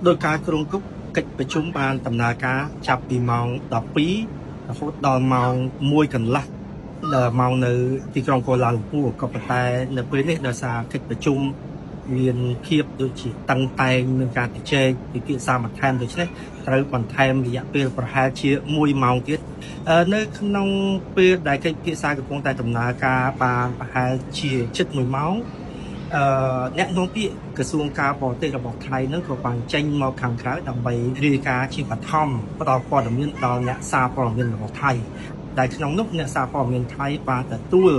โดยการกรงกุ๊กកិច្ចប្រជុំបានដំណើរការចាប់ពីម៉ោង 12 រហូតដល់ម៉ោង 1 កន្លះម៉ោងនៅទីក្រុងកូឡាឡាំពូក៏ប៉ុន្តែនៅពេលនេះដោយសារកិច្ចប្រជុំមានភាពដូចជាតឹងតែងនឹងការជជែកពិភាក្សាបន្ថែមដូច្នេះត្រូវបន្ថែមរយៈពេលប្រហែលជា1 ម៉ោងទៀតនៅក្នុងពេលដែលកិច្ចពិភាក្សាកំពុងតែដំណើរការបានប្រហែលជាជិត1 ម៉ោងអ្នកនាំពាក្យក្រសួងការបរទេសរបស់ថៃនឹងក៏បានចេញមកខាងក្រៅដើម្បីរាយការណ៍ជាបឋមផ្ដល់ព័ត៌មានដល់អ្នកសារព័ត៌មានរបស់ថៃដែលក្នុងនោះអ្នកសារព័ត៌មានថៃបានទទួល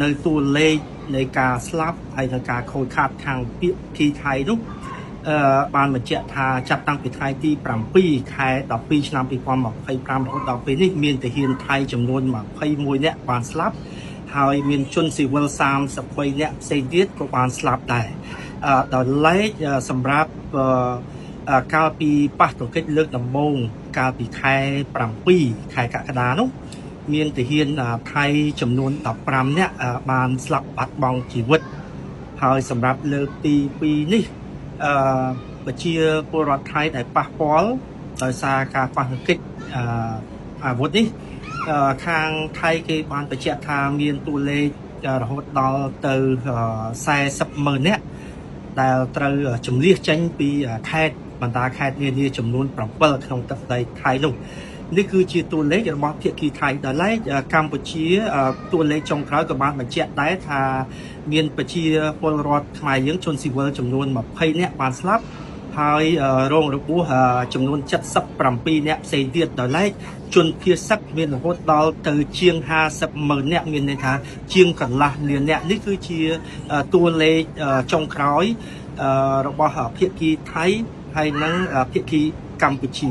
នៅតួលេខនៃការស្លាប់ហើយនិងការខូចខាតខាងពាក្យគីថៃនោះបានបញ្ជាក់ថាចាប់តាំងពីថ្ងៃទី7 ខែ 12 ឆ្នាំ 2025 រហូតដល់ពេលនេះមានទាហានថៃចំនួន21 នាក់បានស្លាប់ហើយមានជនស៊ីវិល33 នាក់ផ្សេងទៀតក៏បានស្លាប់ដែរដោយឡែកសម្រាប់កាលពីប៉ះទង្គិចលើកដំបូងកាលពីខែ 7 ខែកក្កដានោះមានទាហានថៃចំនួន15 នាក់បានស្លាប់បាត់បង់ជីវិតហើយសម្រាប់លើកទី 2 នេះប្រជាពលរដ្ឋថៃដែលប៉ះពាល់ដោយសារការប៉ះទង្គិចអាវុធនេះខាងថៃគេបានបញ្ជាក់ថាមានតួលេខរហូតដល់ទៅ40,000 នាក់ដែលត្រូវជំនះចេញពីខេត្តបណ្ដាខេត្តនានាចំនួន 7 ក្នុងទឹកដីថៃនោះនេះគឺជាតួលេខរបស់ភាគីថៃដល់ឡែកកម្ពុជាតួលេខចុងក្រោយក៏បានបញ្ជាក់ដែរថាមានប្រជាពលរដ្ឋខ្មែរយើងជនស៊ីវិលចំនួន20 នាក់បានស្លាប់ហើយរងរបួសចំនួន77 នាក់ផ្សេងទៀតដោយឡែកជនភៀសសឹកមានរហូតដល់ទៅជាង50,000 នាក់មានន័យថាជាងកន្លះលាននាក់នេះគឺជាតួលេខចុងក្រោយរបស់ភាគីថៃហើយនិងភាគីកម្ពុជា